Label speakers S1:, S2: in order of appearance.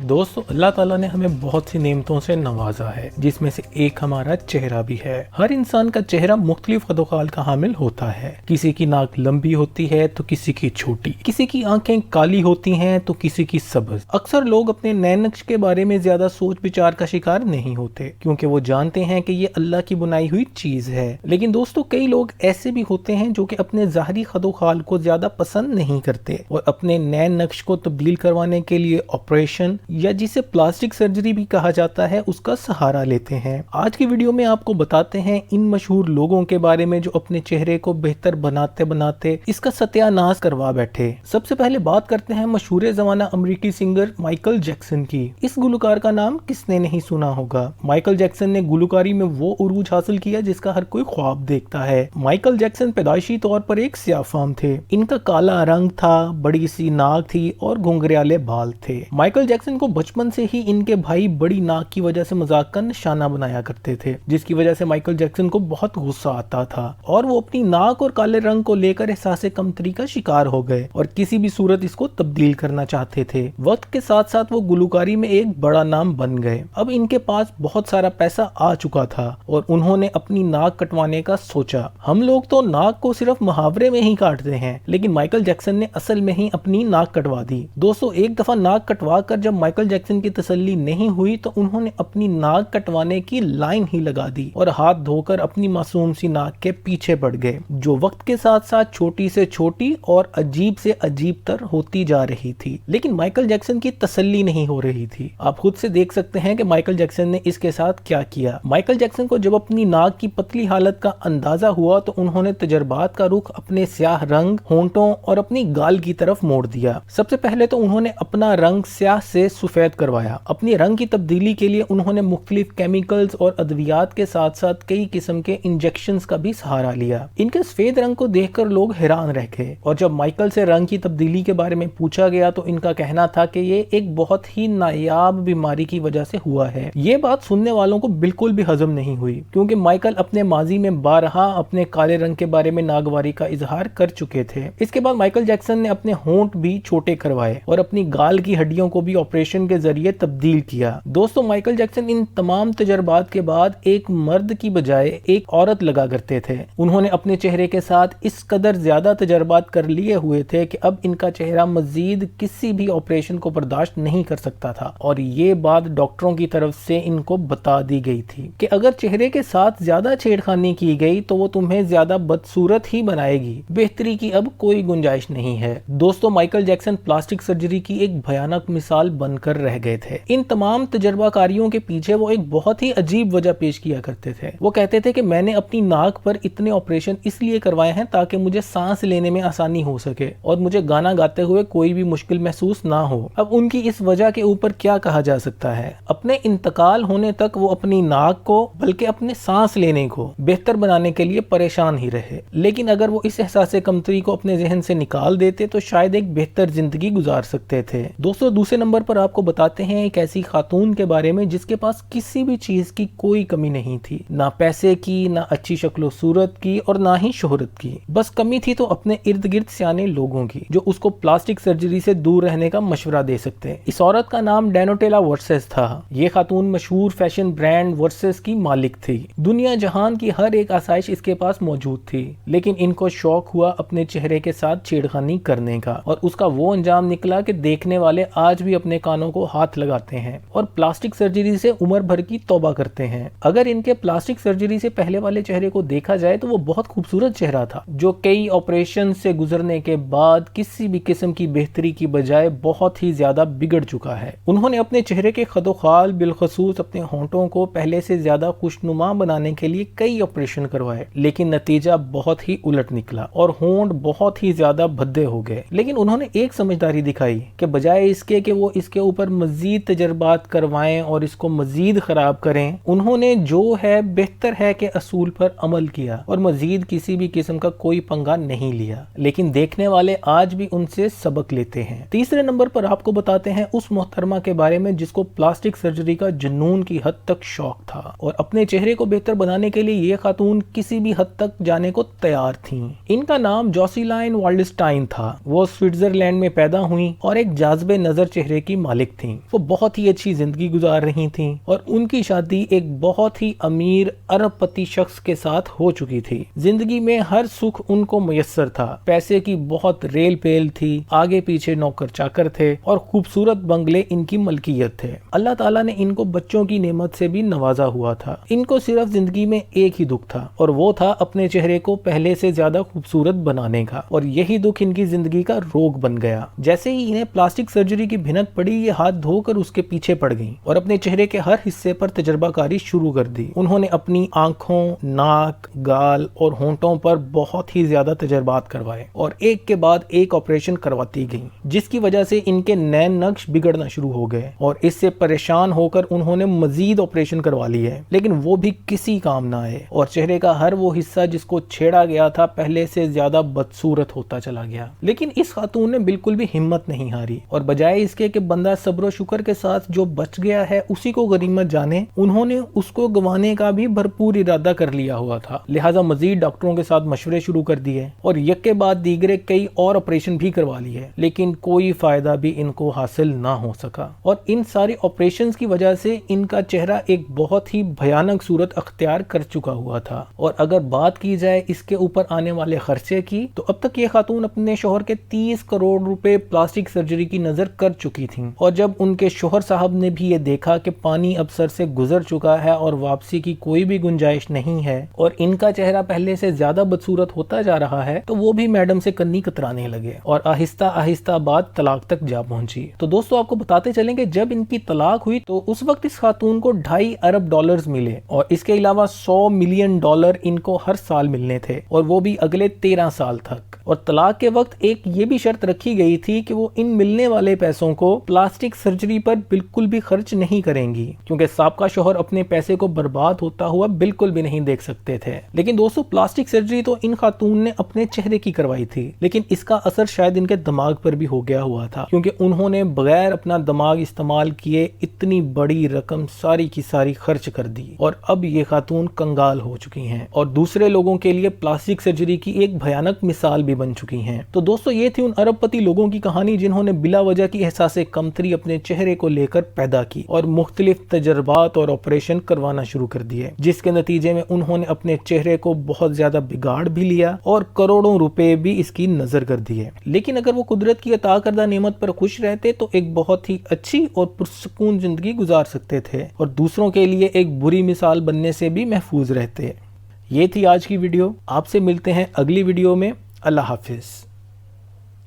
S1: दोस्तों अल्लाह ताला ने हमें बहुत सी नेमतों से नवाजा है, जिसमें से एक हमारा चेहरा भी है। हर इंसान का चेहरा मुख्तलिफ कदोकाल का हामिल होता है। किसी की नाक लंबी होती है तो किसी की छोटी, किसी की आंखें काली होती हैं तो किसी की सब्ज। अक्सर लोग अपने नए नक्श के बारे में ज्यादा सोच विचार का शिकार नहीं होते, क्योंकि वो जानते हैं कि ये अल्लाह की बनाई हुई चीज है। लेकिन दोस्तों कई लोग ऐसे भी होते हैं जो कि अपने ज़ाहरी कदोकाल को ज्यादा पसंद नहीं करते और अपने नए नक्श को तब्दील करवाने के लिए ऑपरेशन या जिसे प्लास्टिक सर्जरी भी कहा जाता है उसका सहारा लेते हैं। आज की वीडियो में आपको बताते हैं इन मशहूर लोगों के बारे में जो अपने चेहरे को बेहतर बनाते बनाते इसका सत्यानाश करवा बैठे। सबसे पहले बात करते हैं मशहूर जमाना अमेरिकी सिंगर माइकल जैक्सन की। इस गुलकार का नाम किसने नहीं सुना होगा। माइकल जैक्सन ने गुलकारी में वो उरूज हासिल किया जिसका हर कोई ख्वाब देखता है। माइकल जैक्सन पैदाइशी तौर पर एक स्याफाम थे। इनका काला रंग था, बड़ी सी नाक थी और घुंघराले बाल थे। माइकल जैक्सन को बचपन से ही इनके भाई बड़ी नाक की वजह से मजाक का निशाना बनाया करते थे, जिसकी वजह से माइकल जैक्सन को बहुत गुस्सा आता था और वो अपनी नाक और काले रंग को लेकर एहसास कमतरी का शिकार हो गए और किसी भी सूरत इसको तब्दील करना चाहते थे। वक्त के साथ साथ वो गुलकारी में एक बड़ा नाम बन गए। अब इनके पास बहुत सारा पैसा आ चुका था और उन्होंने अपनी नाक कटवाने का सोचा। हम लोग तो नाक को सिर्फ मुहावरे में ही काटते हैं, लेकिन माइकल जैक्सन ने असल में ही अपनी नाक कटवा दी। दोस्तों एक दफा नाक कटवा कर जब माइकल जैक्सन की तसल्ली नहीं हुई तो उन्होंने अपनी नाक कटवाने की लाइन ही लगा दी और हाथ धोकर अपनी मासूम सी नाक के पीछे पड़ गए, जो वक्त के साथ साथ छोटी से छोटी और अजीब से अजीब तर होती जा रही थी। लेकिन माइकल जैक्सन की तसल्ली नहीं हो रही थी। आप खुद से देख सकते हैं कि माइकल जैक्सन ने इसके साथ क्या किया। माइकल जैक्सन को जब अपनी नाक की पतली हालत का अंदाजा हुआ तो उन्होंने तजर्बात का रुख अपने स्याह रंग, होंठों और अपनी गाल की तरफ मोड़ दिया। सबसे पहले तो उन्होंने अपना रंग स्याह से सफेद करवाया। अपनी रंग की तब्दीली के लिए उन्होंने मुख्तलिफ केमिकल्स और अद्वियात के साथ साथ कई किस्म के इंजेक्शंस का भी सहारा लिया। इनके सफेद रंग को देखकर लोग हैरान रह गए और जब माइकल से रंग की तब्दीली के बारे में पूछा गया तो इनका कहना था कि ये एक बहुत ही नायाब बीमारी की वजह से हुआ है। ये बात सुनने वालों को बिल्कुल भी हजम नहीं हुई, क्योंकि माइकल अपने माजी में बारहा अपने काले रंग के बारे में नागवारी का इजहार कर चुके थे। इसके बाद माइकल जैक्सन ने अपने होंठ भी छोटे करवाए और अपनी गाल की हड्डियों को भी ऑपरेशन के जरिए तब्दील किया। दोस्तों माइकल जैक्सन इन तमाम तजर्बात के बाद एक मर्द की बजाय एक औरत लगा करते थे। उन्होंने अपने चेहरे के साथ इस कदर ज्यादा तजर्बात कर लिए हुए थे कि अब इनका चेहरा मजीद किसी भी ऑपरेशन को बर्दाश्त नहीं कर सकता था और ये बात डॉक्टरों की तरफ से इनको बता दी गई थी कि अगर चेहरे के साथ ज्यादा छेड़खानी की गई तो वो तुम्हें ज्यादा बदसूरत ही बनाएगी। बेहतरी की अब कोई गुंजाइश नहीं है। दोस्तों माइकल जैक्सन प्लास्टिक सर्जरी की एक भयानक मिसाल बनकर रह गए थे। इन तमाम तजर्बाकारियों के पीछे वो एक बहुत ही अजीब वजह पेश किया करते थे। वो कहते थे कि मैंने अपनी नाक पर इतने ऑपरेशन इसलिए करवाए हैं ताकि मुझे सांस लेने में आसानी हो सके और मुझे गाना गाते हुए कोई भी मुश्किल महसूस ना हो। अब उनकी इस वजह के ऊपर क्या कहा जा सकता है। अपने इंतकाल होने तक वो अपनी नाक को बल्कि अपने सांस लेने को बेहतर बनाने के लिए परेशान ही रहे, लेकिन अगर वो इस एहसास कमतरी को अपने जहन से निकाल देते तो शायद एक बेहतर जिंदगी गुजार सकते थे। दोस्तों दूसरे नंबर पर आपको बताते हैं एक ऐसी खातून के बारे में जिसके पास किसी भी चीज की कोई कमी नहीं थी, ना पैसे की, ना अच्छी शक्लो सूरत की और ना ही शोहरत की। बस कमी थी तो अपने इर्द गिर्द सियाने लोगों की, जो उसको प्लास्टिक सर्जरी से दूर रहने का मशवरा दे सकते हैं। इस औरत का नाम डेनोटेला वर्सेस था। ये खातून मशहूर फैशन ब्रांड वर्सेस की मालिक थी। दुनिया जहान की हर एक आसाइश इसके पास मौजूद थी, लेकिन इनको शौक हुआ अपने चेहरे के साथ छेड़खानी करने का और उसका वो अंजाम निकला कि देखने वाले आज भी अपने कानों को हाथ लगाते हैं और प्लास्टिक सर्जरी से उम्र भर की तौबा करते हैं। अगर इनके प्लास्टिक सर्जरी से पहले वाले चेहरे को देखा जाए तो वो बहुत खूबसूरत चेहरा था, जो कई ऑपरेशन से गुजरने के बाद किसी भी किस्म की बेहतरी की बजाय बहुत ही ज्यादा बिगड़ चुका है। उन्होंने अपने चेहरे के खदोखाल बिलखसूस अपने होंठों को पहले से ज्यादा खुशनुमा बनाने के लिए कई ऑपरेशन करवाए, लेकिन नतीजा बहुत ही उलट निकला और होंठ बहुत ही ज्यादा भद्दे हो गए। लेकिन उन्होंने एक समझदारी दिखाई कि बजाय इसके कि वो इसके ऊपर मजीद तजर्बात करवाएं और इसको मजीद खराब करें, उन्होंने जो है बेहतर है के असूल पर अमल किया और मजीद किसी भी किस्म का कोई पंगा नहीं लिया। लेकिन देखने वाले आज भी उनसे सबक लेते हैं। तीसरे नंबर पर आपको बताते हैं उस मोहतरमा के बारे में जिसको प्लास्टिक सर्जरी का जुनून की हद तक शौक था और अपने चेहरे को बेहतर बनाने के लिए ये खातून किसी भी हद तक जाने को तैयार थीं। इनका नाम जोसेलाइन वाल्डस्टाइन था। वो स्विट्जरलैंड में पैदा हुई और एक जाज़बे नजर चेहरे की मालिक थीं। वो बहुत ही अच्छी जिंदगी गुजार रही थीं और उनकी शादी एक बहुत ही अमीर अरबपति शख्स के साथ हो चुकी थी। जिंदगी में हर सुख उनको मुयस्सर था, पैसे की बहुत रेल पेल थी, आगे पीछे नौकर चाकर थे और खूबसूरत बंगले इनकी मलकियत थे। अल्लाह ताला ने इनको बच्चों की नेमत से भी नवाजा हुआ था। इनको सिर्फ जिंदगी में एक ही दुख था और वो था अपने चेहरे को पहले से ज्यादा खूबसूरत बनाने का, और यही दुख इनकी जिंदगी का रोग बन गया। जैसे ही इन्हें प्लास्टिक सर्जरी की भिनक पड़ी, ये हाथ धोकर उसके पीछे पड़ गईं और अपने चेहरे के हर हिस्से पर तजर्बाकारी शुरू कर दी। उन्होंने अपनी आंखों, नाक, गाल और होंठों पर बहुत ही ज्यादा तजर्बात करवाए और एक के बाद एक ऑपरेशन करवाती गईं, जिसकी वजह से इनके नैन नक्श बिगड़ना शुरू हो गए और इससे परेशान होकर उन्होंने मजीद ऑपरेशन करवा लिए, लेकिन वो भी किसी काम ना आए और चेहरे का हर वो हिस्सा जिसको छेड़ा गया था पहले से ज्यादा बदसूरत होता चला गया। लेकिन इस खातून ने बिल्कुल भी हिम्मत नहीं हारी और बजाय इसके कि बंदा सब्र शुक्र के साथ जो बच गया है उसी को गनीमत जाने, उन्होंने उसको गंवाने का भी भरपूर इरादा कर लिया हुआ था। लिहाजा मजीद डॉक्टरों के साथ मशवरे शुरू कर दिए और एक के बाद दीगरे कई और ऑपरेशन भी करवा लिए, लेकिन कोई फायदा भी इनको हासिल ना हो सका। और इन सारे ऑपरेशन की वजह से इनका चेहरा एक बहुत ही भयानक सूरत अख्तियार कर चुका हुआ था। और अगर बात की जाए इसके ऊपर आने वाले खर्चे की, तो अब तक ये खातून अपने शोहर के 30 करोड़ रुपए प्लास्टिक सर्जरी की नजर कर चुकी थी। और जब उनके शोहर साहब ने भी ये देखा कि पानी अब सर से गुजर चुका है और वापसी की कोई भी गुंजाइश नहीं है और इनका चेहरा पहले से ज्यादा बदसूरत होता जा रहा है, तो वो भी मैडम से कन्नी कतराने लगे और आहिस्ता आहिस्ता बात तलाक तक जा पहुंची। तो दोस्तों आपको बताते चलेंगे, जब इनकी तलाक हुई तो उस वक्त इस खातून को 2.5 अरब डॉलर्स मिले और इसके अलावा 100 मिलियन डॉलर इनको हर साल मिलने थे और वो भी अगले 13 साल तक। और तलाक के वक्त एक ये भी शर्त रखी गई थी कि वो इन मिलने वाले पैसों को प्लास्टिक सर्जरी पर बिल्कुल भी खर्च नहीं करेंगी, क्योंकि साबका शोहर अपने पैसे को बर्बाद होता हुआ बिल्कुल भी नहीं देख सकते थे। लेकिन दोस्तों प्लास्टिक सर्जरी तो इन खातून ने अपने चेहरे की करवाई थी, लेकिन इसका असर शायद इनके दिमाग पर भी हो गया हुआ था, क्योंकि उन्होंने बगैर अपना दिमाग इस्तेमाल किए इतनी बड़ी रकम सारी की सारी खर्च कर दी और अब ये खातून कंगाल हो चुकी हैं और दूसरे लोगों के लिए प्लास्टिक सर्जरी की एक भयानक मिसाल भी बन चुकी हैं। तो दोस्तों ये थी उन अरबपति लोगों की कहानी जिन्होंने बिला वजह की एहसास कमतरी अपने चेहरे को लेकर पैदा की और मुख्तलिफ तजर्बात और ऑपरेशन करवाना शुरू कर दिए, जिसके नतीजे में उन्होंने अपने चेहरे को बहुत ज्यादा बिगाड़ भी लिया और करोड़ों रुपए भी इसकी नजर कर दिए। लेकिन अगर वो कुदरत की अता करदा नेमत पर खुश रहते तो एक बहुत ही अच्छी और पुरसुकून जिंदगी गुजार सकते थे और दूसरों के लिए एक बुरी मिसाल बनने से भी महफूज रहते। ये थी आज की वीडियो। आपसे मिलते हैं अगली वीडियो में। अल्लाह हाफिज।